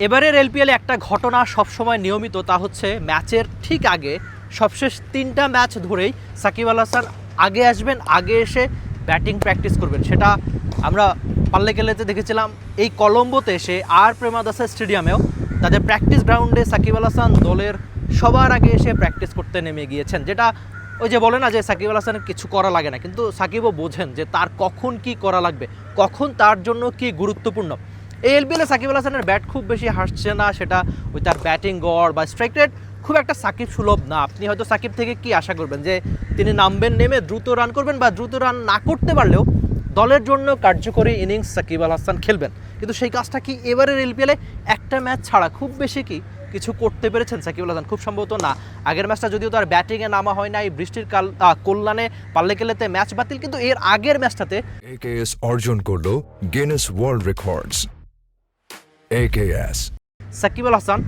এবারের এলপিএলে একটা ঘটনা সবসময় নিয়মিত, তা হচ্ছে ম্যাচের ঠিক আগে সবশেষ 3টা ম্যাচ ধরেই সাকিব আল হাসান আগে আসবেন, আগে এসে ব্যাটিং প্র্যাকটিস করবেন। সেটা আমরা পাল্লেকেলেতে দেখেছিলাম, এই কলম্বোতে এসে আর প্রেমাদাসা স্টেডিয়ামেও তাদের প্র্যাকটিস গ্রাউন্ডে সাকিব আল হাসান দলের সবার আগে এসে প্র্যাকটিস করতে নেমে গিয়েছেন। যেটা ওই যে বলে না যে সাকিব আল হাসানের কিছু করা লাগে না, কিন্তু সাকিবও বোঝেন যে তার কখন কি করা লাগবে, কখন তার জন্য কি গুরুত্বপূর্ণ। এই এলপিএলে সাকিব আল হাসানের ব্যাট খুব বেশি হাসছে না, সেটা ওই তার ব্যাটিং গড় বা স্ট্রাইক রেট খুব একটা সাকিব সুলভ না। আপনি হয়তো সাকিব থেকে কি আশা করবেন, যে তিনি নামবেন, নেমে দ্রুত রান করবেন, বা দ্রুত রান না করতে পারলেও দলের জন্য কার্যকরী ইনিংস সাকিব আল হাসান খেলবেন। কিন্তু সেই কাজটা কি এবারের এলপিএলে একটা ম্যাচ ছাড়া খুব বেশি কি কিছু করতে পেরেছেন সাকিব আল হাসান? খুব সম্ভবত না। আগের ম্যাচটা যদিও তার ব্যাটিংয়ে নামা হয় না, এই বৃষ্টির কল্যাণে পাল্লেকেলেতে ম্যাচ বাতিল, কিন্তু এর আগের ম্যাচটাতে AKS অর্জন করলো Guinness World Records. AKS Shakib Al Hasan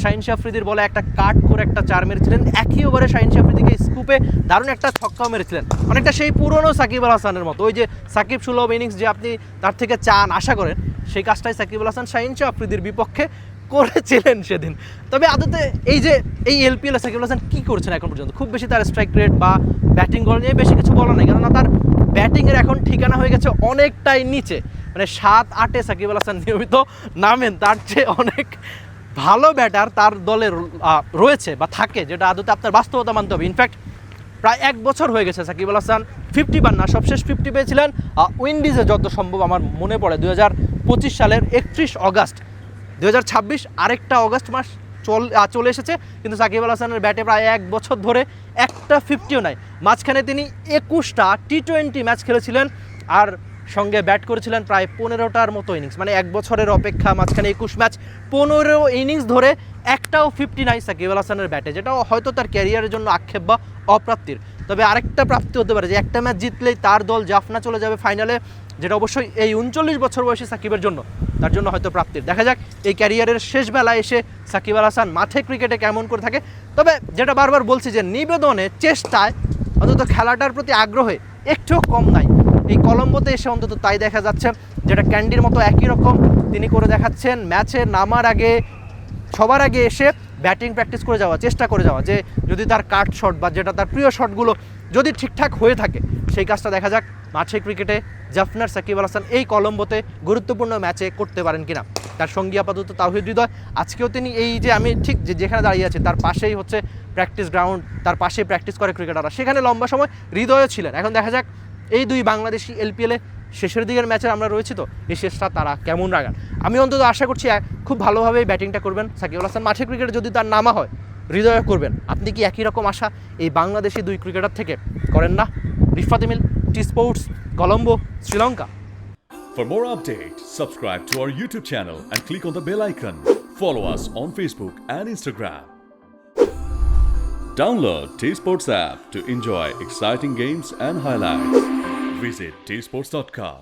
Shaheen Shah আফ্রিদির বলে একটা কাট করে একটা 4 মেরেছিলেন, একই ওভারে শাহিন শাহ আফ্রিদিকে স্কুপে দারুণ একটা ছক্কাও মেরেছিলেন, অনেকটা সেই পুরনো সাকিব আল হাসানের মতো। ওই যে সাকিব সুলভ ইনিংস যে আপনি তার থেকে চান, আশা করেন, সেই কাজটাই সাকিব আল হাসান শাহিন শাহ আফ্রিদির বিপক্ষে করেছিলেন সেদিন। তবে আদতে এই যে এই এলপিএলে সাকিব আল হাসান কী করছেন এখন পর্যন্ত, খুব বেশি তার স্ট্রাইক রেট বা ব্যাটিং গড় নিয়ে বেশি কিছু বলা নেই, কেননা তার ব্যাটিংয়ের এখন ঠিকানা হয়ে গেছে অনেকটাই নিচে। মানে 7-8-এ সাকিব আল হাসান নিয়মিত নামেন, তার চেয়ে অনেক ভালো ব্যাটার তার দলে রয়েছে বা থাকে, যেটা আদতে আপনার বাস্তবতা মানতে হবে। ইনফ্যাক্ট প্রায় 1 বছর হয়ে গেছে সাকিব আল হাসান 50 পান না, সবশেষ 50 পেয়েছিলেন উইন্ডিজে, যত সম্ভব আমার মনে পড়ে 2025 সালের 31 অগাস্ট। 2026 আরেকটা অগাস্ট মাস চলে এসেছে, কিন্তু সাকিব আল হাসানের ব্যাটে প্রায় 1 বছর ধরে একটা 50ও নাই। মাঝখানে তিনি 21টা টি20 ম্যাচ খেলেছিলেন, আর সঙ্গে ব্যাট করেছিলেন প্রায় 15টার মতো ইনিংস। মানে 1 বছরের অপেক্ষা, মাঝখানে 21 ম্যাচ, 15 ইনিংস ধরে একটাও 50 নাই সাকিব আল হাসানের ব্যাটে, যেটাও হয়তো তার ক্যারিয়ারের জন্য আক্ষেপ বা অপ্রাপ্তির। তবে আরেকটা প্রাপ্তি হতে পারে যে একটা ম্যাচ জিতলেই তার দল জাফনা চলে যাবে ফাইনালে, যেটা অবশ্যই এই 39 বছর বয়সী সাকিবের জন্য, তার জন্য হয়তো প্রাপ্তির। দেখা যাক এই ক্যারিয়ারের শেষ বেলায় এসে সাকিব আল হাসান মাঠে ক্রিকেটে কেমন করে থাকে। তবে যেটা বারবার বলছি, যে নিবেদনে, চেষ্টায়, অন্তত খেলাটার প্রতি আগ্রহে একটুও কম নাই। এই কলম্বোতে এসে অন্তত তাই দেখা যাচ্ছে, যেটা ক্যান্ডির মতো একই রকম তিনি করে দেখাচ্ছেন। ম্যাচে নামার আগে সবার আগে এসে ব্যাটিং প্র্যাকটিস করে যাওয়া, চেষ্টা করে যাওয়া, যে যদি তার কাট শট বা যেটা তার প্রিয় শটগুলো যদি ঠিকঠাক হয়ে থাকে, সেই কাজটা দেখা যাক মাঠে ক্রিকেটে জাফনার সাকিব আল হাসান এই কলম্বোতে গুরুত্বপূর্ণ ম্যাচে করতে পারেন কিনা। তার সঙ্গী আপাতত তাওহিদ হৃদয়। আজকেও তিনি এই যে আমি ঠিক যেখানে দাঁড়িয়ে আছি তার পাশেই হচ্ছে প্র্যাকটিস গ্রাউন্ড, তার পাশেই প্র্যাকটিস করে ক্রিকেটাররা, সেখানে লম্বা সময় হৃদয়ও ছিলেন। এখন দেখা যাক এই দুই বাংলাদেশি এলপিএলে শেষের দিকের ম্যাচে আমরা রয়েছি, তো এই শেষটা তারা কেমন রাগান। আমি অন্তত আশা করছি খুব ভালোভাবেই ব্যাটিংটা করবেন সাকিব আল হাসান। মাঠে ক্রিকেটে যদি তার নামা হয়, হৃদয় করবেন। আপনি কি একই রকম আশা এই বাংলাদেশি দুই ক্রিকেটার থেকে করেন না? Rifat Emil, T sports, Colombo, Sri Lanka. For more updates, subscribe to our YouTube channel and click on the bell icon. Follow us on Facebook and Instagram. Download T-Sports app to enjoy exciting games and highlights. Visit tsports.com.